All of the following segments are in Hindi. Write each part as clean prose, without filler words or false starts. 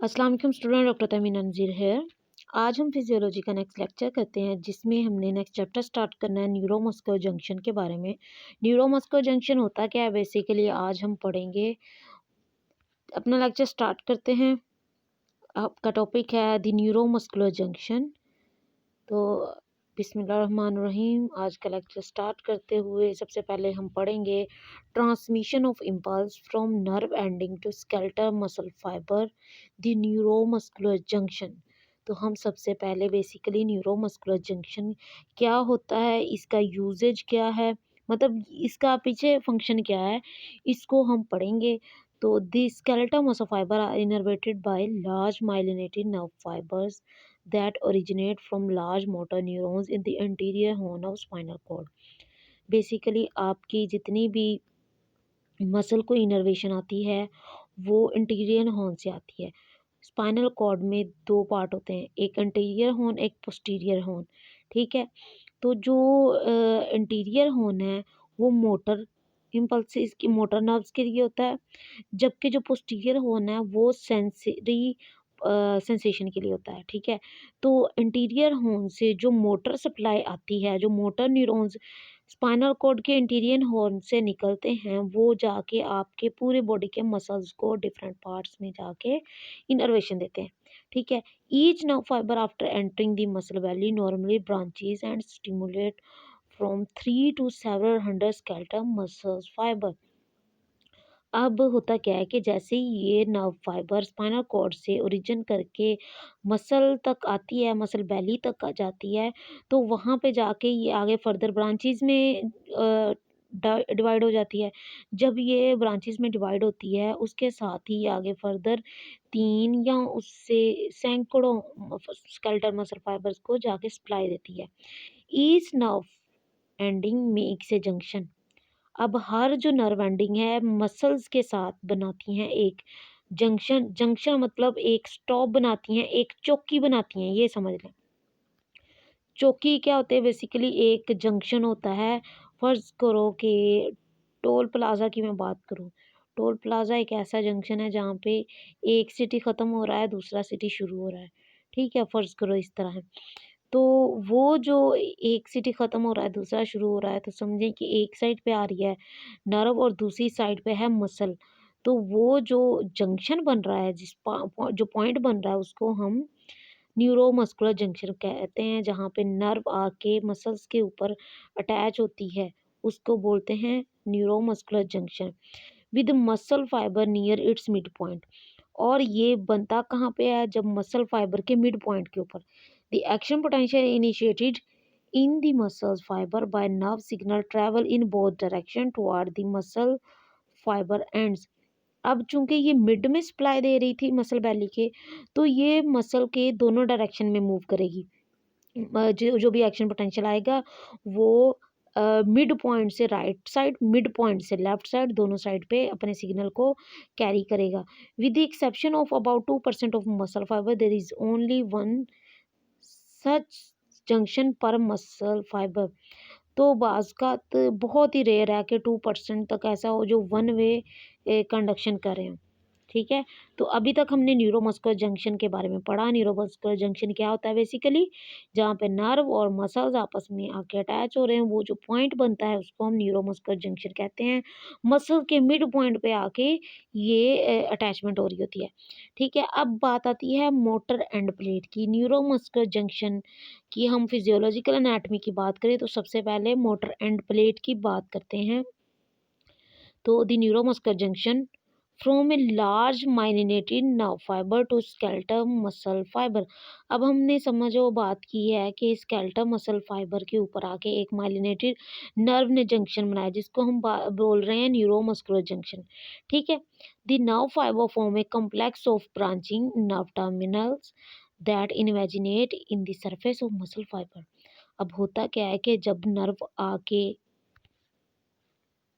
अस्सलाम वालेकुम स्टूडेंट, डॉक्टर तमीन अंजीर है। आज हम फिजियोलॉजी का नेक्स्ट लेक्चर करते हैं जिसमें हमने नेक्स्ट चैप्टर स्टार्ट करना है न्यूरोमस्कुलर जंक्शन के बारे में। न्यूरोमस्कुलर जंक्शन होता क्या है बेसिकली आज हम पढ़ेंगे। अपना लेक्चर स्टार्ट करते हैं। आपका टॉपिक है द न्यूरोमस्कुलर जंक्शन। तो बिस्मिल्लाहिर्रहमानिर्रहीम, आज का लेक्चर स्टार्ट करते हुए सबसे पहले हम पढ़ेंगे transmission of impulse from nerve ending to skeletal muscle fibre, the neuromuscular junction. तो हम सबसे पहले बेसिकली न्यूरोमस्कुलर जंक्शन क्या होता है, इसका यूजेज क्या है, मतलब इसका पीछे फंक्शन क्या है, इसको हम पढ़ेंगे। तो the skeletal muscle fibre are innervated by large myelinated nerve fibres that originate from large motor neurons in the anterior horn of spinal cord। Basically आपकी जितनी भी मसल को इनर्वेशन आती है वो इंटीरियर हॉर्न से आती है। स्पाइनल कॉर्ड में दो पार्ट होते हैं, एक अंटीरियर हॉर्न एक पोस्टीरियर हॉर्न। ठीक है, तो जो इंटीरियर हॉर्न है वो मोटर इम्पल्सिस की मोटर नर्व्स के लिए होता है, जबकि जो पोस्टीरियर हॉर्न है वो सेंसरी सेंसेशन के लिए होता है। ठीक है, तो इंटीरियर हॉर्न से जो मोटर सप्लाई आती है, जो मोटर न्यूरॉन्स स्पाइनल कॉर्ड के इंटीरियर हॉर्न से निकलते हैं, वो जाके आपके पूरे बॉडी के मसल्स को डिफरेंट पार्ट्स में जाके इनर्वेशन देते हैं। ठीक है, each nerve fibre after entering the muscle valley normally branches and stimulate from 3 to 700 skeletal muscle fiber। अब होता क्या है कि जैसे ही ये नर्व फाइबर स्पाइनल कॉर्ड से ओरिजिन करके मसल तक आती है, मसल बेली तक आ जाती है, तो वहाँ पे जाके ये आगे फर्दर ब्रांचेस में डिवाइड हो जाती है। जब ये ब्रांचेस में डिवाइड होती है उसके साथ ही आगे फर्दर 3 या उससे सैकड़ों स्केलेटल मसल फाइबर्स को जाके सप्लाई देती है। Each nerve ending makes a junction. अब हर जो नर्व एंडिंग है मसल्स के साथ बनाती हैं एक जंक्शन। जंक्शन मतलब एक स्टॉप बनाती हैं, एक चौकी बनाती हैं, ये समझ लें। चौकी क्या होते हैं, बेसिकली एक जंक्शन होता है। फर्ज करो कि टोल प्लाजा की मैं बात करूं, टोल प्लाजा एक ऐसा जंक्शन है जहाँ पे एक सिटी ख़त्म हो रहा है दूसरा सिटी शुरू हो रहा है। ठीक है, फर्ज करो इस तरह है। तो वो जो एक सिटी ख़त्म हो रहा है दूसरा शुरू हो रहा है, तो समझें कि एक साइड पे आ रही है नर्व और दूसरी साइड पे है मसल। तो वो जो जंक्शन बन रहा है, जो पॉइंट बन रहा है उसको हम न्यूरोमस्कुलर जंक्शन कहते हैं। जहाँ पे नर्व आके मसल्स के ऊपर अटैच होती है उसको बोलते हैं neuromuscular junction with muscle fibre near its midpoint. और ये बनता कहाँ पे है, जब मसल फाइबर के मिड पॉइंट के ऊपर। The action potential initiated in the muscle fibre by nerve signal travel in both direction toward the muscle fibre ends. अब चूंकि ये मिड में सप्लाई दे रही थी मसल बैली के, तो ये मसल के दोनों डायरेक्शन में मूव करेगी। जो जो भी एक्शन पोटेंशियल आएगा वो मिड पॉइंट से राइट साइड, मिड पॉइंट से लेफ्ट साइड, दोनों साइड पे अपने सिग्नल को कैरी करेगा। With the exception of about 2% of muscle fibre there is only one such junction per muscle fibre. तो बाज़ का बहुत ही रेयर है कि 2% तक ऐसा हो जो वन वे कंडक्शन कर रहे हैं। ठीक है, तो अभी तक हमने न्यूरोमस्कुलर जंक्शन के बारे में पढ़ा। न्यूरोमस्कुलर जंक्शन क्या होता है, बेसिकली जहाँ पे नर्व और मसल्स आपस में आके अटैच हो रहे हैं, वो जो पॉइंट बनता है उसको हम न्यूरोमस्कुलर जंक्शन कहते हैं। मसल के मिड पॉइंट पे आके ये अटैचमेंट हो रही होती है। ठीक है, अब बात आती है मोटर एंड प्लेट की। न्यूरोमस्कुलर जंक्शन की हम फिजियोलॉजिकल एनाटॉमी की बात करें तो सबसे पहले मोटर एंड प्लेट की बात करते हैं। तो the neuromuscular junction from a large myelinated nerve fibre to skeletal muscle fibre. अब हमने समझो बात की है कि स्केलेटल मसल फाइबर के ऊपर आके एक माइलिनेटेड नर्व ने जंक्शन बनाया जिसको हम बोल रहे हैं न्यूरोमस्कुलर जंक्शन। ठीक है, the nerve fibre form a complex of branching nerve terminals that invaginate in the surface of muscle fibre. अब होता क्या है कि जब नर्व आके,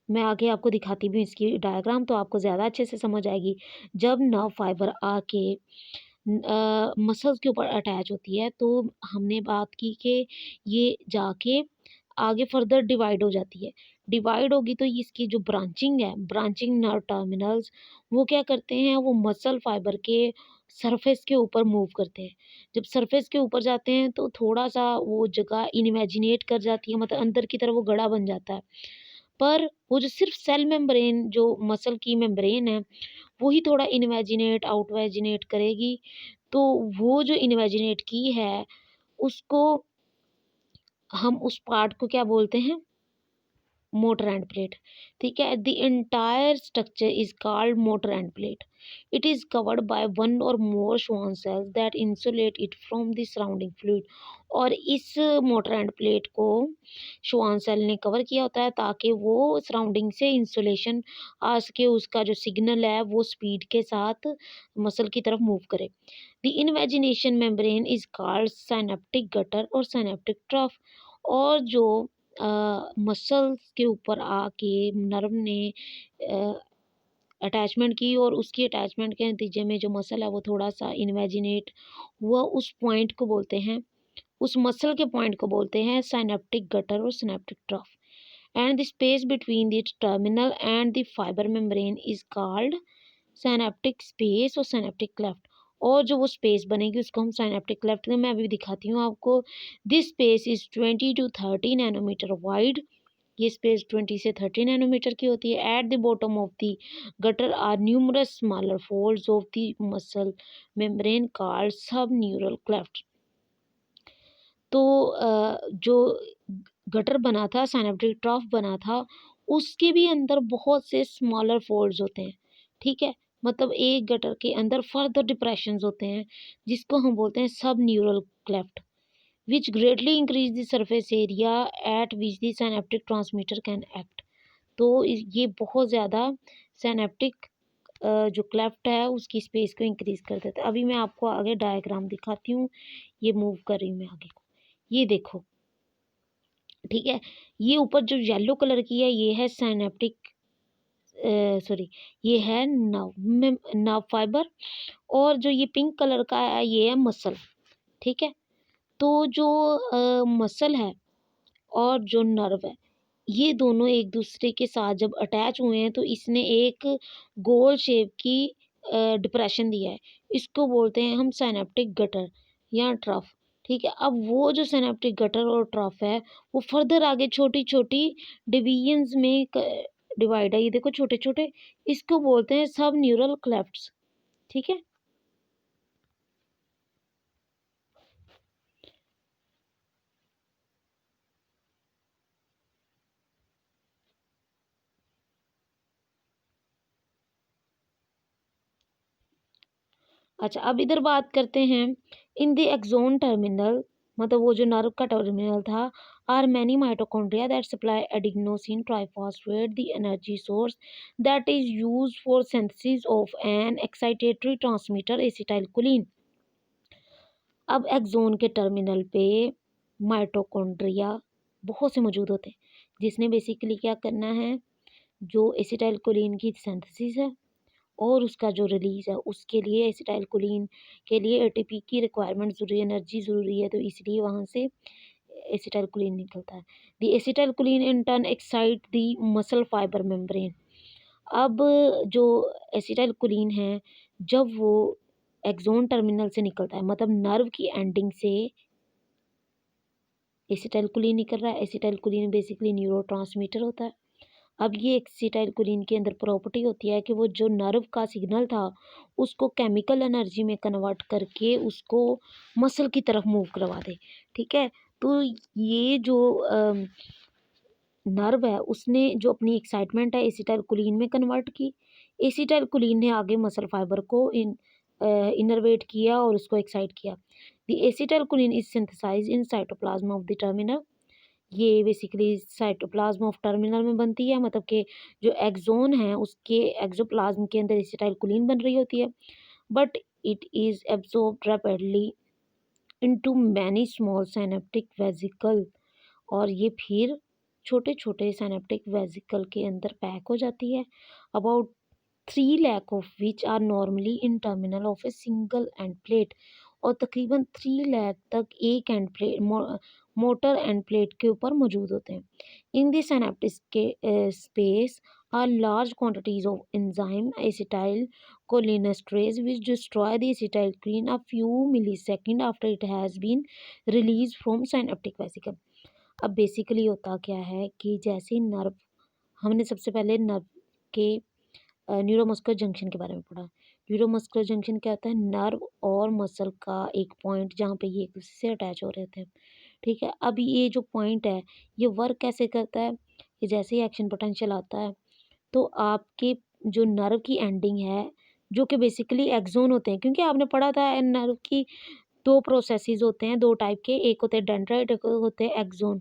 मैं आगे आपको दिखाती भी हूँ इसकी डायग्राम तो आपको ज़्यादा अच्छे से समझ आएगी। जब नर्व फाइबर आके मसल्स के ऊपर अटैच होती है तो हमने बात की कि ये जाके आगे फर्दर डिवाइड हो जाती है। डिवाइड होगी तो इसकी जो ब्रांचिंग है, ब्रांचिंग नर्व टर्मिनल्स, वो क्या करते हैं, वो मसल फाइबर के सरफेस के ऊपर मूव करते हैं। जब सरफेस के ऊपर जाते हैं तो थोड़ा-सा वो जगह इनइमेजिनेट कर जाती है, मतलब अंदर की तरफ वो गड़ा बन जाता है। पर वो जो सिर्फ़ सेल मेम्ब्रेन जो मसल की मेम्ब्रेन है, वो ही थोड़ा इनवेजिनेट, आउटवेजिनेट करेगी। तो वो जो इनवेजिनेट की है, उसको हम उस पार्ट को क्या बोलते हैं? Motor end plate. ठीक है, the entire structure is called motor end plate. It is covered by one or more Schwann cells that insulate it from the surrounding fluid. और इस मोटर एंड प्लेट को श्वान सेल ने कवर किया होता है ताकि वो सराउंडिंग से इंसुलेशन आ सके, उसका जो सिग्नल है वो स्पीड के साथ मसल की तरफ मूव करे। The invagination membrane is called synaptic gutter और साइनेप्टिक ट्रफ। और जो मसल्स के ऊपर आके नर्व ने अटैचमेंट की और उसकी अटैचमेंट के नतीजे में जो मसल है वो थोड़ा-सा इन्वेजिनेट हुआ, उस पॉइंट को बोलते हैं, उस मसल के पॉइंट को बोलते हैं सिनेप्टिक गटर और synaptic trough. And the space between the terminal and the fibre membrane is called synaptic space और सिनेप्टिक क्लेफ्ट। और जो वो स्पेस बनेगी उसको हम सिनेप्टिक क्लेफ्ट, मैं अभी दिखाती हूँ आपको। This space is 20 to 30 nanometre wide. ये स्पेस 20 से 30 नैनोमीटर की होती है। At the bottom of the gutter are numerous smaller folds of the muscle membrane called subneural cleft. तो जो गटर बना था, सिनेप्टिक ट्रफ बना था, उसके भी अंदर बहुत से स्मॉलर फोल्ड्स होते हैं। ठीक है, मतलब एक गटर के अंदर फर्दर डिप्रेशंस होते हैं, जिसको हम बोलते हैं सब neural cleft, which greatly increase the surface area at which the synaptic transmitter can act। तो ये बहुत ज़्यादा सिनेप्टिक जो क्लेफ्ट है उसकी स्पेस को इंक्रीज कर देता है। अभी मैं आपको आगे डायग्राम दिखाती हूँ, ये मूव कर रही हूँ मैं आगे को, ये देखो। ठीक है, ये ऊपर जो येलो कलर की है ये है सिनेप्टिक, सॉरी, ये है नर्व फाइबर। और जो ये पिंक कलर का है ये है मसल। ठीक है, तो जो मसल है और जो नर्व है, ये दोनों एक दूसरे के साथ जब अटैच हुए हैं तो इसने एक गोल शेप की डिप्रेशन दिया है। इसको बोलते हैं हम सिनेप्टिक गटर या ट्रफ। ठीक है, अब वो जो सिनेप्टिक गटर और ट्रफ है वो फर्दर आगे छोटी छोटी डिवीजन्स में डिवाइड है। ये देखो छोटे छोटे, इसको बोलते हैं सब न्यूरल क्लेफ्ट्स। ठीक है, अच्छा अब इधर बात करते हैं। इन द एक्सोन टर्मिनल, मतलब वो जो नर्व का टर्मिनल था, are many mitochondria that supply adenosine triphosphate the energy source that is used for synthesis of an excitatory transmitter acetylcholine. अब एक्सोन के टर्मिनल पे माइटोकॉन्ड्रिया बहुत से मौजूद होते हैं, जिसने बेसिकली क्या करना है, जो एसिटाइलकोलिन की सिंथेसिस है और उसका जो रिलीज़ है उसके लिए एसिटाइलकोलिन के लिए एटीपी की रिक्वायरमेंट ज़रूरी है, एनर्जी ज़रूरी है, तो इसलिए वहाँ से एसिटाइलकोलिन निकलता है। The acetylcholine in turn excite the muscle fibre membrane. अब जो एसिटाइलकोलिन है, जब वो एक्सोन टर्मिनल से निकलता है, मतलब नर्व की एंडिंग से एसिटाइलकोलिन निकल रहा है। एसिटाइलकोलिन बेसिकली न्यूरोट्रांसमीटर होता है। अब ये एसिटाइलकोलिन की अंदर प्रॉपर्टी होती है कि वो जो नर्व का सिग्नल था उसको केमिकल एनर्जी में कन्वर्ट करके उसको मसल की तरफ मूव करवा दे। ठीक है, तो ये जो नर्व है उसने जो अपनी एक्साइटमेंट है एसिटाइलकोलिन में कन्वर्ट की। एसिटाइलकोलिन ने आगे मसल फाइबर को इनर्वेट किया और उसको एक्साइट किया। The acetylcholine is synthesized in cytoplasm of the terminal. ये बेसिकली साइटोप्लाज्म ऑफ टर्मिनल में बनती है, मतलब कि जो एक्सोन है उसके एक्सोप्लाज्म के अंदर एसिटाइलकोलिन बन रही होती है। But it is absorbed rapidly into many small synaptic vesicle. और ये फिर छोटे छोटे सिनेप्टिक वेसिकल के अंदर पैक हो जाती है। About 3 lakh of which are normally in terminal of a single end plate. और तकरीबन 3 लाख तक एक end plate, motor end plate के ऊपर मौजूद होते हैं। इन द सिनेप्टिक के space are large quantities of enzyme acetyl cholinesterase which destroy the acetylcholine a few milliseconds after it has been released from synaptic vesicle। अब बेसिकली होता क्या है कि जैसे ही नर्व, हमने सबसे पहले नर्व के न्यूरोमस्कुलर जंक्शन के बारे में पढ़ा। न्यूरोमस्कुलर जंक्शन क्या होता है? नर्व और मसल का एक पॉइंट जहाँ पे ये एक दूसरे से अटैच हो रहे थे। ठीक है, अब ये जो पॉइंट है ये वर्क कैसे करता है कि जैसे ही एक्शन पोटेंशियल आता है तो आपके जो नर्व की एंडिंग है, जो कि बेसिकली एक्सोन होते हैं, क्योंकि आपने पढ़ा था नर्व की दो प्रोसेसेस होते हैं, दो टाइप के, एक होते हैं डेंड्राइट, एक होते हैं एक्सोन।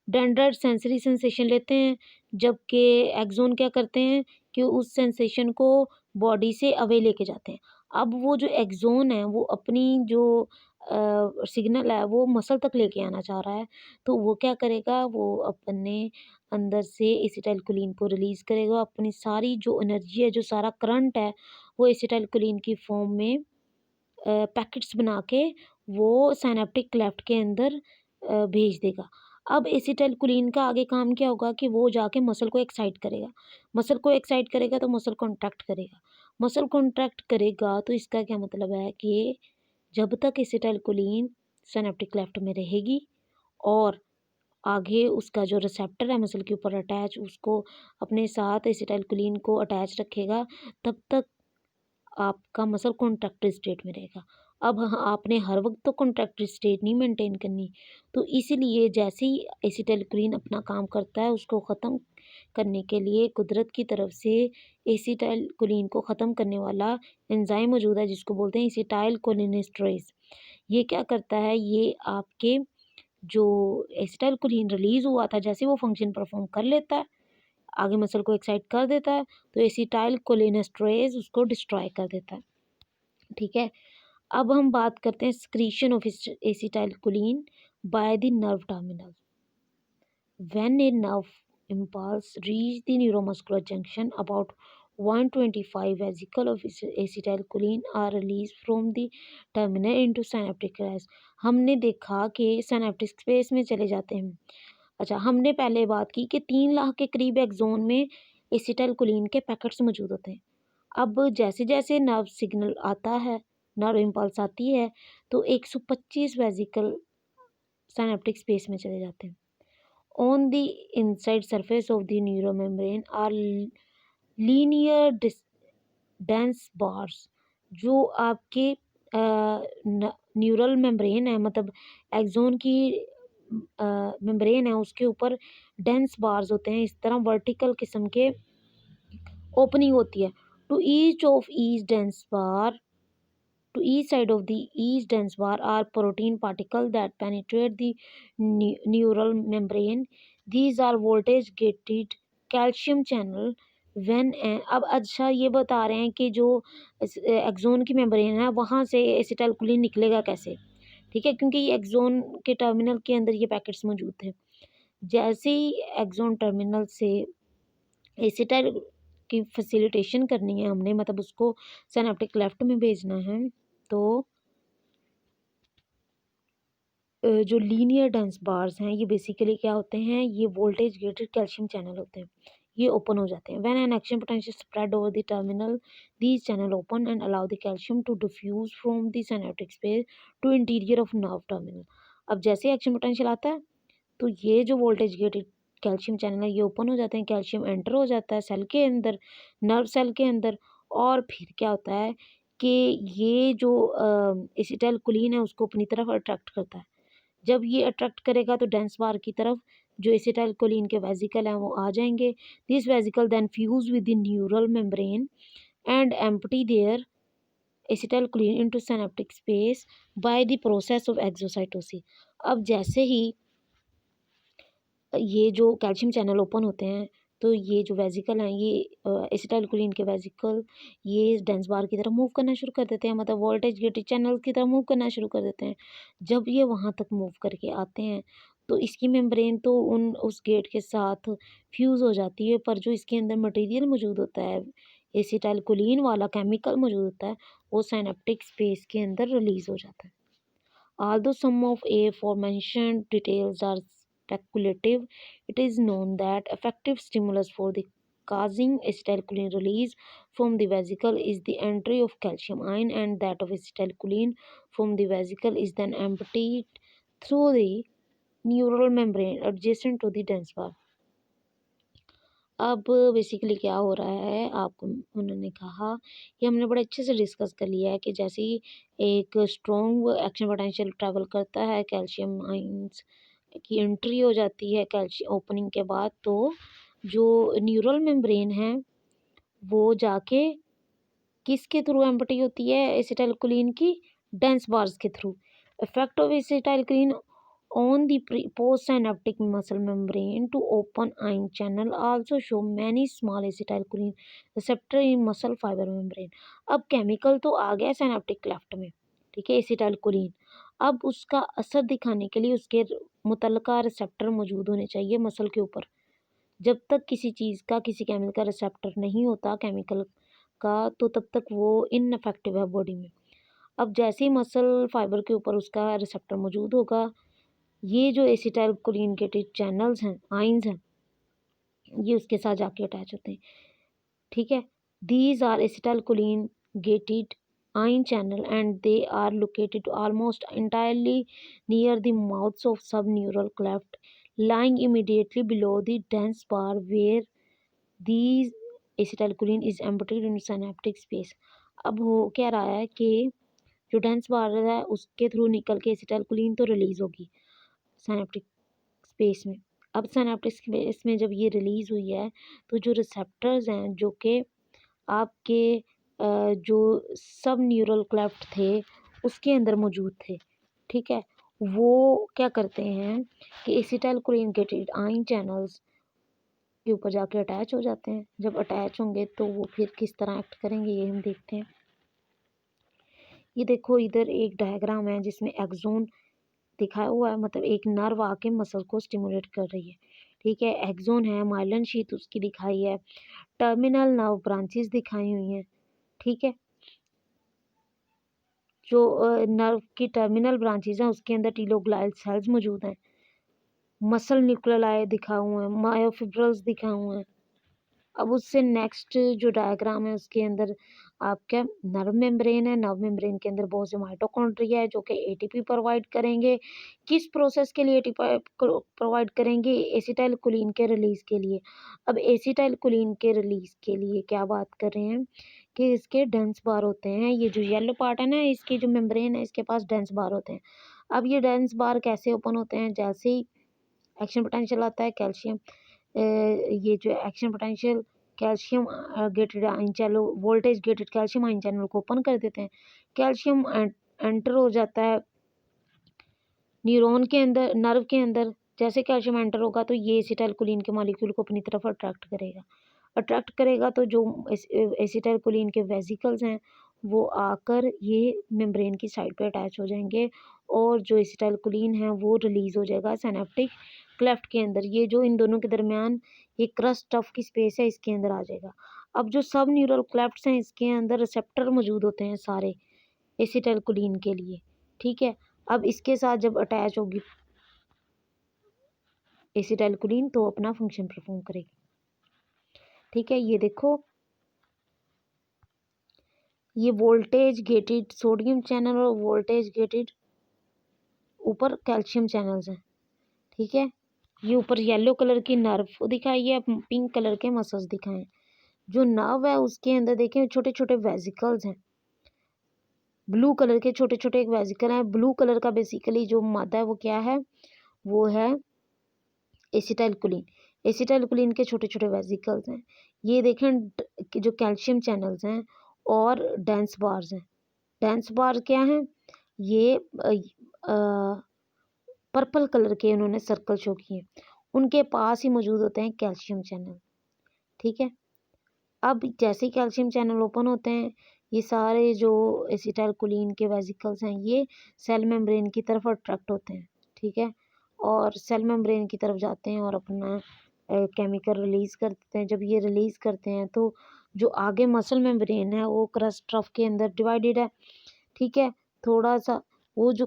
डेंड्राइट सेंसरी सेंसेशन लेते हैं, जबकि एक्सोन क्या करते हैं कि उस सेंसेशन को बॉडी से अवे लेके जाते हैं। अब वो जो एक्सोन है वो अपनी जो सिग्नल है वो मसल तक लेके आना चाह रहा है, तो वो क्या करेगा, वो अपने अंदर से एसिटाइलकोलिन को रिलीज़ करेगा। अपनी सारी जो एनर्जी है, जो सारा करंट है, वो एसिटाइलकोलिन की फॉर्म में पैकेट्स बना के वो सिनेप्टिक क्लेफ्ट के अंदर भेज देगा। अब एसिटाइलकोलिन का आगे काम क्या होगा कि वो जाके मसल को एक्साइट करेगा। मसल को एक्साइट करेगा तो मसल कॉन्ट्रैक्ट करेगा। मसल कॉन्ट्रैक्ट करेगा तो इसका क्या मतलब है कि जब तक एसिटाइलकोलिन सिनेप्टिक क्लेफ्ट में रहेगी और आगे उसका जो रिसेप्टर है मसल के ऊपर अटैच, उसको अपने साथ एसिटाइलकोलिन को अटैच रखेगा, तब तक आपका मसल कॉन्ट्रैक्टेड स्टेट में रहेगा। अब आपने हर वक्त तो कॉन्ट्रैक्टेड स्टेट नहीं मेंटेन करनी, तो इसीलिए जैसे ही एसिटाइलकोलिन अपना काम करता है, उसको ख़त्म करने के लिए कुदरत की तरफ से एसिटाइलकोलिन को ख़त्म करने वाला एंजाइम मौजूद है, जिसको बोलते हैं एसिटाइलकोलिनेस्टरेज। ये क्या करता है, ये आपके जो एसिटाइलकोलिन रिलीज़ हुआ था, जैसे वो फंक्शन परफॉर्म कर लेता है, आगे मसल को एक्साइट कर देता है, तो एसिटाइलकोलिनेस्टरेज उसको डिस्ट्रॉय कर देता है। ठीक है, अब हम बात करते हैं secretion of acetylcholine by the nerve terminal. When a nerve impulse reaches the neuromuscular junction, about 125 vesicles of acetylcholine are released from the terminal into synaptic rest। हमने देखा कि सिनेप्टिक स्पेस में चले जाते हैं। अच्छा, हमने पहले बात की कि 3 लाख के करीब एक्सोन में एसिटाइलकोलिन के पैकेट्स मौजूद होते हैं। अब जैसे जैसे नर्व सिग्नल आता है, नर्व इम्पल्स आती है, तो 125 वेसिकल सिनेप्टिक स्पेस में चले जाते हैं। On the inside surface of the neuromembrane are linear dense bars, जो आपके न्यूरल मेम्ब्रेन है, मतलब एक्सोन की मेम्ब्रेन है, उसके ऊपर डेंस बार्स होते हैं, इस तरह वर्टिकल किस्म के ओपनिंग होती है। To each of each dense bar To each side of each dense bar are protein particles that penetrate the neural membrane. These are voltage gated calcium channel when अब अच्छा ये बता रहे हैं कि जो एक्सोन की मेम्ब्रेन है वहाँ से एसिटाइलकोलिन निकलेगा कैसे। ठीक है, क्योंकि ये एक्सोन के टर्मिनल के अंदर ये पैकेट्स मौजूद थे। जैसे ही एक्सोन टर्मिनल से एसिटाइल की फैसिलिटेशन करनी है हमने, मतलब उसको सिनेप्टिक क्लेफ्ट में भेजना है, तो जो लीनियर डेंस बार्स हैं ये बेसिकली क्या होते हैं, ये वोल्टेज गेटेड कैल्शियम चैनल होते हैं, ये ओपन हो जाते हैं। When an action potential spread over the terminal, these channel open and allow the calcium to diffuse from the synaptic space to interior of nerve terminal. अब जैसे एक्शन पोटेंशियल आता है तो ये जो वोल्टेज गेटेड कैल्शियम चैनल है ये ओपन हो जाते हैं, कैल्शियम एंटर हो जाता है सेल के अंदर, नर्व सेल के अंदर, और फिर क्या होता है कि ये जो एसिटाइलकोलिन है उसको अपनी तरफ अट्रैक्ट करता है। जब ये अट्रैक्ट करेगा तो डेंस बार की तरफ जो एसिटाइलकोलिन के वेसिकल हैं वो आ जाएंगे। This vesicle then fuse with the neural membrane and empty their acetylcholine into synaptic space by the process of exocytosis. अब जैसे ही ये जो कैल्शियम चैनल ओपन होते हैं तो ये जो वेसिकल हैं ये एसिटाइलकोलिन के वेसिकल ये डेंस बार की तरफ मूव करना शुरू कर देते हैं, मतलब वोल्टेज गेटेड चैनल की तरफ मूव करना शुरू कर देते हैं। जब ये वहाँ तक मूव करके आते हैं तो इसकी मेम्ब्रेन तो उस गेट के साथ फ्यूज़ हो जाती है, पर जो इसके अंदर मटेरियल मौजूद होता है, एसिटाइलकोलिन वाला केमिकल मौजूद होता है, वो सिनेप्टिक स्पेस के अंदर रिलीज़ हो जाता है। Although some of aforementioned details are speculative, it is known that effective stimulus for the causing acetylcholine release from the vesicle is the entry of calcium ion, and that of acetylcholine from the vesicle is then emptied through the neural membrane adjacent to the dense bar. अब बेसिकली क्या हो रहा है, आपको उन्होंने कहा कि हमने बड़े अच्छे से डिस्कस कर लिया है कि जैसे ही एक स्ट्रॉन्ग एक्शन पोटेंशियल ट्रैवल करता है, कैल्शियम आयंस की एंट्री हो जाती है कैल्शियम ओपनिंग के बाद, तो जो न्यूरल मेम्ब्रेन है वो जाके किसके थ्रू एम्प्टी होती है, एसिटाइलकोलिन की डेंस बार्स के through. Effect of acetylcholine on the postsynaptic muscle membrane to open ion channel also show many small acetylcholine receptor in muscle fiber membrane। अब केमिकल तो आ गया सिनेप्टिक क्लेफ्ट में, ठीक है, एसिटाइलकोलिन। अब उसका असर दिखाने के लिए उसके मुतलका रिसेप्टर मौजूद होने चाहिए मसल के ऊपर। जब तक किसी चीज़ का, किसी केमिकल का रिसेप्टर नहीं होता केमिकल का, तो तब तक वो इनफेक्टिव है बॉडी में। अब जैसे ही मसल फाइबर के ऊपर उसका रिसेप्टर मौजूद होगा, ये जो एसिटाइलकोलिन के चैनल्स हैं, आइंस हैं, ये उसके साथ जाके अटैच होते हैं, ठीक है। These are acetylcholine gated ion channel and they are located almost entirely near the mouths of subneural cleft lying immediately below the dense bar where these acetylcholine is emptied into synaptic space। अब हो क्या रहा है कि जो डेंस बार है उसके थ्रू निकल के एसिटाइलकोलिन तो रिलीज होगी सिनेप्टिक स्पेस में। अब सिनेप्टिक स्पेस में जब ये रिलीज़ हुई है, तो जो रिसेप्टर्स हैं जो कि आपके जो सब न्यूरल क्लेफ्ट थे उसके अंदर मौजूद थे, ठीक है, वो क्या करते हैं कि एसिटाइलकोलिन गेटेड आयन चैनल्स के ऊपर जाके अटैच हो जाते हैं। जब अटैच होंगे तो वो फिर किस तरह एक्ट करेंगे ये हम देखते हैं। ये देखो इधर एक डायग्राम है जिसमें एक्सोन दिखाया हुआ है, मतलब एक नर्व आके मसल को स्टिमुलेट कर रही है, ठीक है। एक्सोन है, माइलिन शीथ उसकी दिखाई है, टर्मिनल नर्व ब्रांचेस दिखाई हुई हैं, ठीक है। जो नर्व की टर्मिनल ब्रांचेस हैं उसके अंदर टीलोग्लाइल सेल्स मौजूद हैं, मसल न्यूक्लियाई दिखा हुए हैं, मायोफिब्रल्स दिखा हुए हैं। अब उससे नेक्स्ट जो डायग्राम है उसके अंदर आपका नर्व मेम्ब्रेन है, नर्व मेम्ब्रेन के अंदर बहुत से माइटोकॉन्ड्रिया है जो कि एटीपी प्रोवाइड करेंगे। किस प्रोसेस के लिए एटीपी प्रोवाइड करेंगे? एसिटाइलकोलिन के रिलीज के लिए। अब एसिटाइलकोलिन के रिलीज के लिए क्या बात कर रहे हैं कि इसके डेंस बार होते हैं, ये जो येलो पार्ट है ना इसकी जो मेम्ब्रेन है इसके पास डेंस बार होते हैं। अब ये डेंस बार कैसे ओपन होते हैं? जैसे ही एक्शन पोटेंशियल आता है कैल्शियम, ये जो action potential calcium gated ion channel, voltage gated calcium ion channel को ओपन कर देते हैं। कैल्शियम एंटर हो जाता है न्यूरॉन के अंदर, नर्व के अंदर। जैसे कैल्शियम एंटर होगा तो ये एसिटाइलकोलिन के मॉलिक्यूल को अपनी तरफ अट्रैक्ट करेगा तो जो एसिटाइलकोलिन के वेसिकल्स हैं वो आकर ये मेम्ब्रेन की साइड पे अटैच हो जाएंगे और जो एसिटाइलकोलिन है वो रिलीज हो जाएगा सिनेप्टिक क्लेफ्ट के अंदर। ये जो इन दोनों के दरमियान ये क्रस्ट टफ की स्पेस है इसके अंदर आ जाएगा। अब जो सब न्यूरल क्लेफ्ट्स हैं इसके अंदर रिसेप्टर मौजूद होते हैं सारे एसिटाइलकोलिन के लिए, ठीक है। अब इसके साथ जब अटैच होगी एसिटाइलकोलिन तो अपना फंक्शन परफॉर्म करेगी, ठीक है। ये देखो ये वोल्टेज गेटेड सोडियम चैनल और वोल्टेज गेटेड ऊपर कैल्शियम चैनल्स हैं, ठीक है। ये ऊपर येलो कलर की नर्व दिखाई है, पिंक कलर के मसल्स दिखाए। जो नर्व है उसके अंदर देखें छोटे छोटे वेसिकल्स हैं, ब्लू कलर के छोटे छोटे एक वेसिकल है। ब्लू कलर का बेसिकली जो मादा है वो क्या है? वो है एसिटाइलकोलिन। एसिटाइलकोलिन के छोटे छोटे वेसिकल्स हैं। ये देखें कि जो कैल्शियम चैनल्स हैं और डेंस बार्स हैं। डेंस बार क्या हैं? ये पर्पल कलर के उन्होंने सर्कल शो किए, उनके पास ही मौजूद होते हैं कैल्शियम चैनल, ठीक है। अब जैसे ही कैल्शियम चैनल ओपन होते हैं ये सारे जो एसिटाइलकोलिन के वेसिकल्स हैं ये सेल मेम्ब्रेन की तरफ अट्रैक्ट होते हैं, ठीक है, और सेल मेम्ब्रेन की तरफ जाते हैं और अपना केमिकल रिलीज कर देते हैं। जब ये रिलीज करते हैं तो जो आगे मसल मेम्ब्रेन है वो क्रस्ट ट्रफ के अंदर डिवाइडेड है, ठीक है। थोड़ा सा वो जो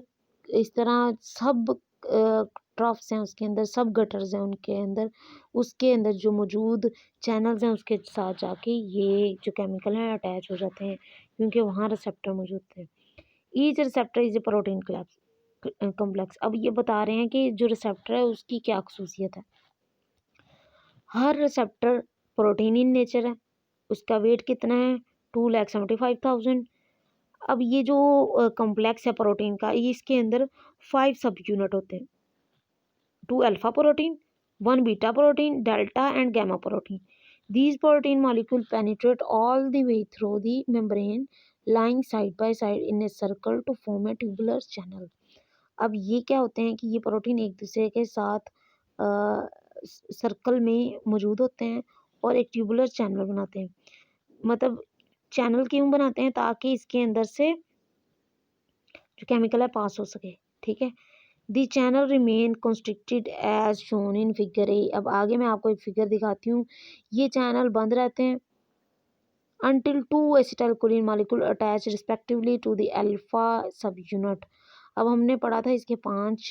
इस तरह सब ट्रफ्स हैं उसके अंदर, सब गटर्स हैं उनके अंदर, उसके अंदर जो मौजूद चैनल्स हैं उसके साथ जाके ये जो केमिकल हैं अटैच हो जाते हैं, क्योंकि वहाँ रिसेप्टर मौजूद थे। Each receptor is a protein complex. अब ये बता रहे हैं कि जो रिसेप्टर है उसकी क्या खसूसियत है। हर रिसेप्टर प्रोटीन इन नेचर है, उसका वेट कितना है 2,75,000। अब ये जो कॉम्प्लेक्स है प्रोटीन का, ये इसके अंदर 5 सब यूनिट होते हैं, 2 alpha protein, 1 beta protein, delta and gamma protein. These protein molecules penetrate all the way through the membrane, lying side by side in a circle to form a tubular channel. अब ये क्या होते हैं कि ये प्रोटीन एक दूसरे के साथ सर्कल में मौजूद होते हैं और एक ट्यूबुलर चैनल बनाते हैं। मतलब चैनल क्यों बनाते हैं, ताकि इसके अंदर से जो केमिकल है पास हो सके। ठीक है, the channel remain constricted as shown in figure A. अब आगे मैं आपको एक फिगर दिखाती हूँ। ये चैनल बंद रहते हैं until 2 acetylcholine molecule attach respectively to the alpha subunit। अब हमने पढ़ा था इसके 5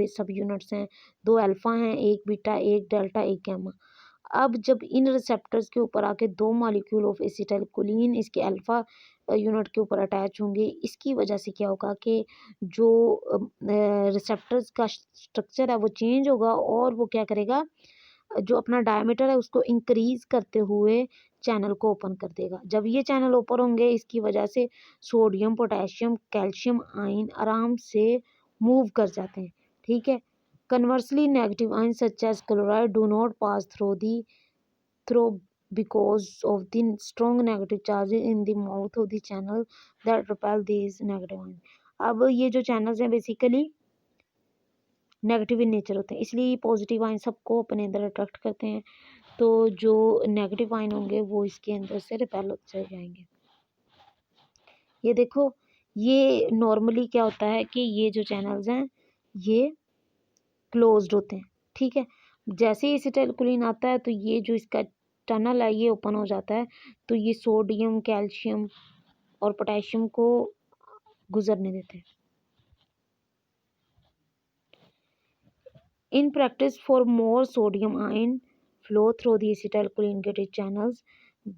सब यूनिट्स हैं, 2 अल्फा हैं, 1 बीटा, 1 डेल्टा, 1 गामा। अब जब इन रिसेप्टर्स के ऊपर आके 2 मॉलिक्यूल ऑफ एसिटाइलकोलिन इसके अल्फा यूनिट के ऊपर अटैच होंगे, इसकी वजह से क्या होगा कि जो रिसेप्टर्स का स्ट्रक्चर है वो चेंज होगा और वो क्या करेगा, जो अपना डायमीटर है उसको इंक्रीज करते हुए चैनल को ओपन कर देगा। जब ये चैनल ओपन होंगे, इसकी वजह से सोडियम, पोटेशियम, कैल्शियम आयन आराम से मूव कर जाते हैं। ठीक है, conversely negative ion such as chloride do not pass through because of the strong negative charges in the mouth of the channel that repel these negative ions। अब ये जो चैनल्स हैं बेसिकली नेगेटिव इन नेचर होते हैं, इसलिए पॉजिटिव आयन सबको अपने अंदर अट्रैक्ट करते हैं, तो जो नेगेटिव आयन होंगे वो इसके अंदर से रिपेल होते चले जाएंगे। ये देखो, ये नॉर्मली क्या होता है कि ये जो चैनल्स हैं ये क्लोज्ड होते हैं। ठीक है, जैसे ही एसिटाइलकोलिन आता है तो ये जो इसका टनल है ये ओपन हो जाता है, तो ये सोडियम, कैल्शियम और पोटेशियम को गुजरने देते हैं। In practice, for more sodium ion flow through the acetylcholine-gated channels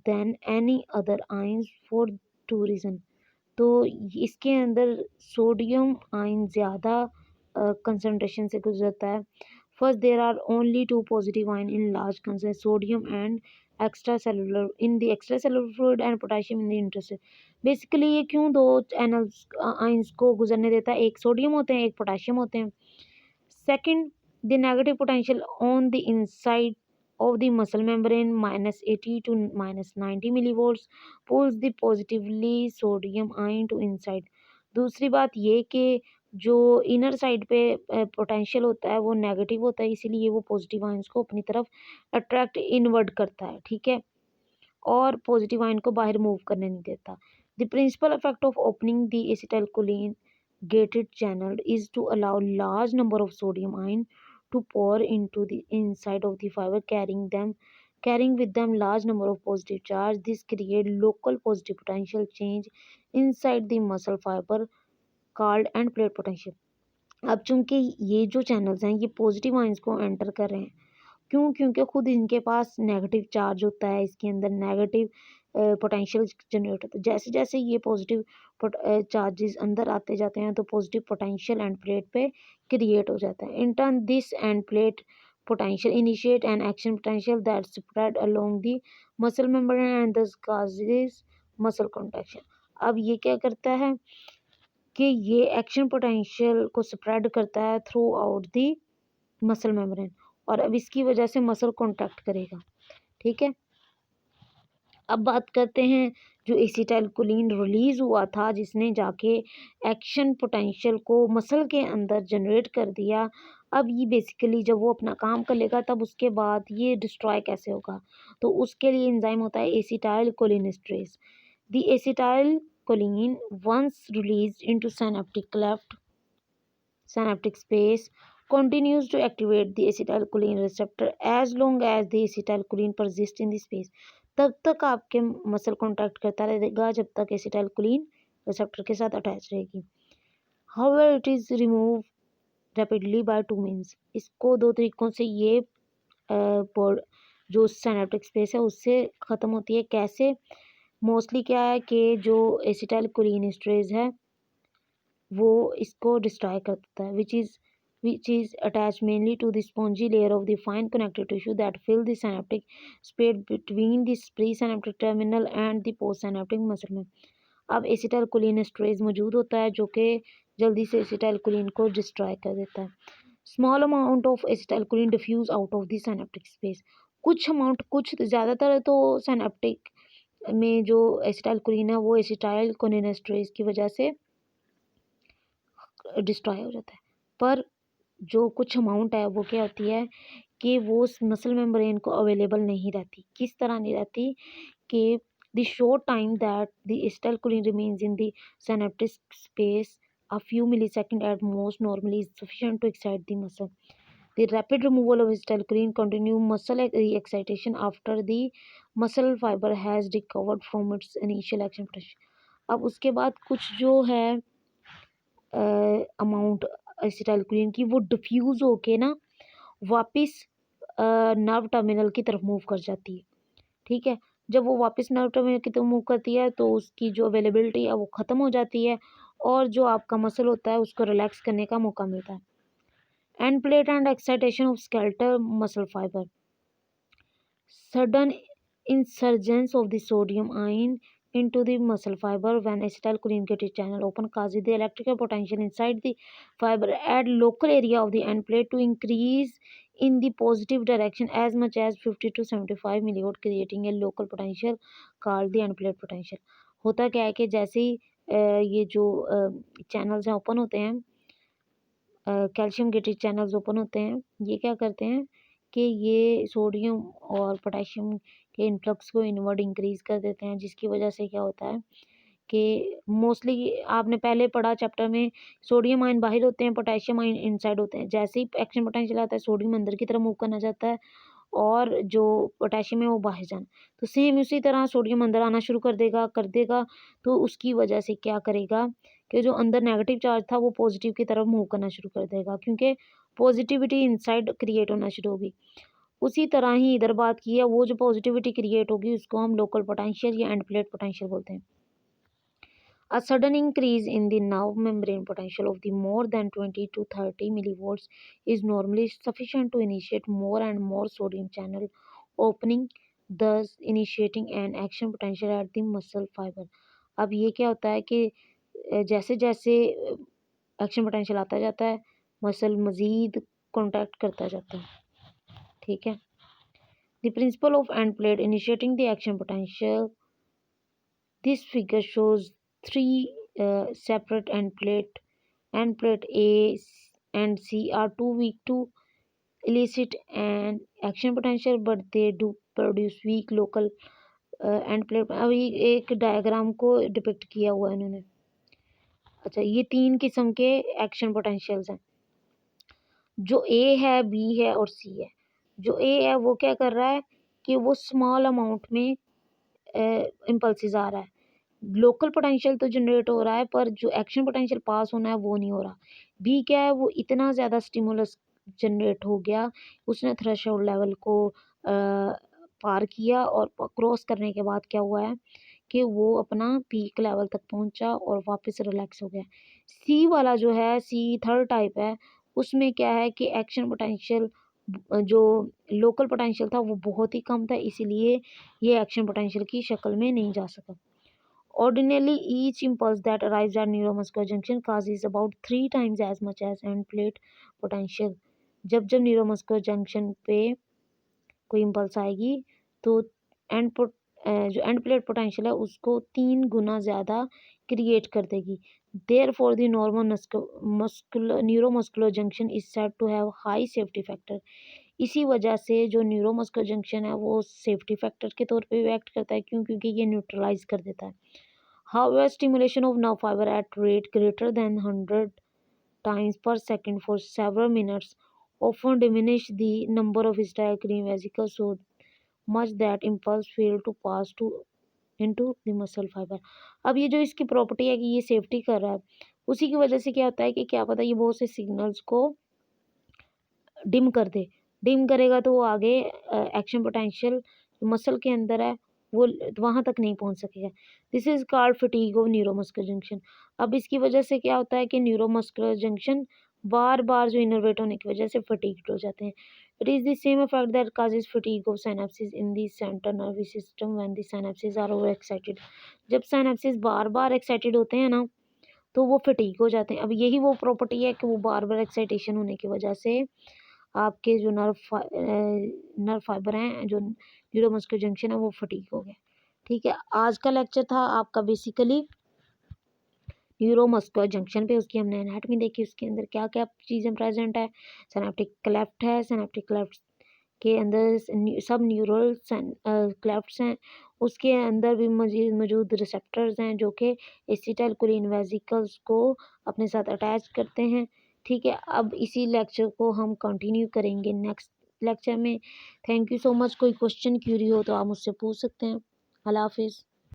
than any other ions for 2 reasons। तो इसके अंदर सोडियम आयन ज़्यादा कंसनट्रेशन से गुजरता है। First, there are only 2 positive ion in large concern, sodium and extra cellular in the extra cellular fluid and potassium in the intercell. Basically ये क्यों 2 चैनल्स आयन्स को गुजरने देता है, एक सोडियम होते हैं, एक पोटेशियम होते हैं। Second, the negative potential on the inside of the muscle membrane -80 to -90 millivolts pulls the positively sodium ion to inside। दूसरी बात ये कि जो इनर साइड पे पोटेंशियल होता है वो नेगेटिव होता है, इसीलिए वो पॉजिटिव आयंस को अपनी तरफ अट्रैक्ट इनवर्ड करता है। ठीक है, और पॉजिटिव आयन को बाहर मूव करने नहीं देता। The principal effect of opening the acetylcholine gated channel is to allow large number of sodium ion to pour into the inside of the fiber, carrying with them large number of positive charge। This create local positive potential change inside the muscle fiber called end plate potential। अब चूंकि ये जो चैनल्स हैं ये पॉजिटिव आयंस को एंटर कर रहे हैं, क्यों, क्योंकि खुद इनके पास नेगेटिव चार्ज होता है, इसके अंदर नेगेटिव पोटेंशियल जनरेट होता है। जैसे जैसे ये पॉजिटिव चार्जेस अंदर आते जाते हैं तो पॉजिटिव पोटेंशियल एंड प्लेट पे क्रिएट हो जाता है। In turn this end plate potential initiate N action potential that spread along the muscle membrane and दस कॉजेस मसल कॉन्ट्रैक्शन। अब ये क्या करता है कि ये एक्शन पोटेंशियल को स्प्रेड करता है through out the muscle membrane, और अब इसकी वजह से मसल कॉन्ट्रैक्ट करेगा। ठीक है, अब बात करते हैं जो एसिटाइलकोलिन रिलीज हुआ था जिसने जाके एक्शन पोटेंशियल को मसल के अंदर जनरेट कर दिया। अब ये बेसिकली जब वो अपना काम कर लेगा तब उसके बाद ये डिस्ट्रॉय कैसे होगा, तो उसके लिए एंजाइम होता है acetylcholinesterase. The acetylcholine once released into synaptic space continues to activate the acetylcholine receptor as long as the acetylcholine persists in the space। तब तक आपके मसल कॉन्टैक्ट करता रहेगा जब तक एसिटाइलकोलिन रिसेप्टर के साथ अटैच रहेगी। However it is remove rapidly by two means. इसको दो तरीकों से ये जो सिनेप्टिक स्पेस है उससे ख़त्म होती है। कैसे? मोस्टली क्या है कि जो एसिटाइलकोलिन है वो इसको डिस्ट्रॉय कर देता है, which is attached mainly to the spongy layer of the fine connective tissue that fill the synaptic space between the presynaptic terminal and the postsynaptic muscle में। अब एसिटाइलकोलिन मौजूद होता है जो कि जल्दी से एसिटाइलकोलिन को डिस्ट्रॉय कर देता है। Small amount of acetylcholine diffuse out of the synaptic space. कुछ अमाउंट, कुछ ज़्यादातर तो सिनेप्टिक में जो एसिटाइलकोलिन है वो एसिटाइलकोलिनेस्ट्रेज की वजह से डिस्ट्रॉय हो जाता है। पर जो कुछ अमाउंट है वो क्या होती है कि वो मसल मेम्ब्रेन को अवेलेबल नहीं रहती। किस तरह नहीं रहती? कि the short time that the acetylcholine remains in the synaptic space a few milliseconds at most normally is sufficient to excite the muscle. The rapid removal of acetylcholine continue muscle re-excitation after the muscle fiber has recovered from its initial action potential. अब उसके बाद कुछ जो है अमाउंट एसिटाइलकोलिन की वो डिफ्यूज़ होके ना वापस नर्व टर्मिनल की तरफ मूव कर जाती है। ठीक है, जब वो वापस नर्व टर्मिनल की तरफ मूव करती है तो उसकी जो अवेलेबिलिटी है वो ख़त्म हो जाती है और जो आपका मसल होता है उसको रिलैक्स करने का मौका मिलता है। End plate and excitation of skeletal muscle fibre. Sudden insurgence of the sodium ion into the muscle fiber when acetylcholine channel open causes the electrical potential inside the fiber at local area of the end plate to increase in the positive direction as much as 50 to 75 milliwatt, creating a local potential called the end plate potential. होता क्या है कि जैसे ही ये जो चैनल्स हैं ओपन होते हैं, कैल्शियम गेटेड चैनल्स ओपन होते हैं, ये क्या करते हैं कि ये सोडियम और पोटेशियम के इन्फ्लक्स को इनवर्ड इंक्रीज़ कर देते हैं, जिसकी वजह से क्या होता है कि मोस्टली आपने पहले पढ़ा चैप्टर में, सोडियम आयन बाहर होते हैं, पोटेशियम आयन इनसाइड होते हैं। जैसे ही एक्शन पोटेंशियल आता है सोडियम अंदर की तरफ मूव करना चाहता है और जो पोटेशियम है वो बाहर जाना। तो सेम उसी तरह सोडियम अंदर आना शुरू कर देगा तो उसकी वजह से क्या करेगा कि जो अंदर नेगेटिव चार्ज था वो पॉजिटिव की तरफ मूव करना शुरू कर देगा, क्योंकि पॉजिटिविटी इनसाइड क्रिएट होना शुरू होगी। उसी तरह ही इधर बात की है, वो जो पॉजिटिविटी क्रिएट होगी उसको हम लोकल पोटेंशियल या एंड प्लेट पोटेंशियल बोलते हैं। A sudden increase in the nerve membrane potential of the more than 20 to 30 millivolts is normally sufficient to initiate more and more sodium channel opening, thus initiating an action potential at the muscle fiber. अब ये क्या होता है कि जैसे जैसे एक्शन पोटेंशियल आता जाता है मसल मज़ीद कॉन्टैक्ट करता जाता है। ठीक है, the principle of end plate initiating the action potential. This figure shows three separate end plate. End plate A and C are too weak to elicit an action potential, but they do produce weak local end plate। अभी एक डायग्राम को डिपिक्ट किया हुआ है इन्होंने। अच्छा, ये तीन किस्म के एक्शन पोटेंशियल्स हैं, जो ए है, बी है और सी है। जो ए है वो क्या कर रहा है कि वो स्मॉल अमाउंट में इम्पल्सिस आ रहा है, लोकल पोटेंशियल तो जनरेट हो रहा है पर जो एक्शन पोटेंशियल पास होना है वो नहीं हो रहा। बी क्या है, वो इतना ज़्यादा स्टिमुलस जनरेट हो गया, उसने थ्रेशोल्ड लेवल को पार किया और क्रॉस करने के बाद क्या हुआ है कि वो अपना पीक लेवल तक पहुंचा और वापस रिलैक्स हो गया। सी वाला जो है, सी थर्ड टाइप है, उसमें क्या है कि एक्शन पोटेंशियल जो लोकल पोटेंशियल था वो बहुत ही कम था, इसीलिए ये एक्शन पोटेंशियल की शक्ल में नहीं जा सका। Ordinarily, each impulse that arrives at neuromuscular junction causes about 3 times as much as end plate potential। जब जब न्यूरोमस्कुलर जंक्शन पे कोई इम्पल्स आएगी तो जो एंड प्लेट पोटेंशियल है उसको 3 गुना ज़्यादा क्रिएट कर देगी। Therefore the normal neuromuscular junction is said to have high safety factor. इसी वजह से जो न्यूरोमस्कुलर जंक्शन है वो सेफ्टी फैक्टर के तौर पे भी एक्ट करता है, क्योंकि ये न्यूट्रलाइज कर देता है। However, stimulation of nerve fiber at rate greater than 100 times per second for several minutes often diminish the number of acetylcholine vesicles so much that impulse fail to pass into the muscle fiber। अब ये जो इसकी प्रॉपर्टी है कि ये सेफ्टी कर रहा है, उसी की वजह से क्या होता है कि क्या पता ये बहुत से सिग्नल्स को डिम कर दे। डिम करेगा तो वो आगे एक्शन पोटेंशियल मसल के अंदर है वो वहाँ तक नहीं पहुँच सकेगा। This is called fatigue of neuromuscular junction. अब इसकी वजह से क्या होता है कि न्यूरोमस्कुलर जंक्शन बार-बार जो इनर्वेट होने की वजह से फटीग्ड हो जाते हैं। It is the same effect that causes fatigue of synapses in the central nervous system when the synapses are over excited. जब सिनेप्सेस बार-बार एक्साइटेड होते हैं ना, तो वो फटीग हो जाते हैं। अब यही वो प्रॉपर्टी है कि वो बार-बार एक्साइटेशन होने की वजह से आपके जो नर्व फाइबर हैं, जो न्यूरोमस्कुलर जंक्शन है, वो फटीग हो गए। ठीक है, आज का लेक्चर था आपका बेसिकली न्यूरोमस्कुलर जंक्शन पे। उसकी हमने एनाटॉमी देखी, उसके अंदर क्या क्या चीज़ें प्रेजेंट है। सिनेप्टिक क्लेफ्ट है, सिनेप्टिक क्लेफ्ट के अंदर सब न्यूरल क्लेफ्ट्स हैं। उसके अंदर भी मजीद मौजूद रिसेप्टर्स हैं जो कि एसिटाइलकोलिन वेसिकल्स को अपने साथ अटैच करते हैं। ठीक है, अब इसी लेक्चर को हम कंटिन्यू करेंगे नेक्स्ट लेक्चर में। Thank you so much. कोई क्वेश्चन क्यूरी हो तो आप मुझसे पूछ सकते हैं। अल्लाह हाफिज़।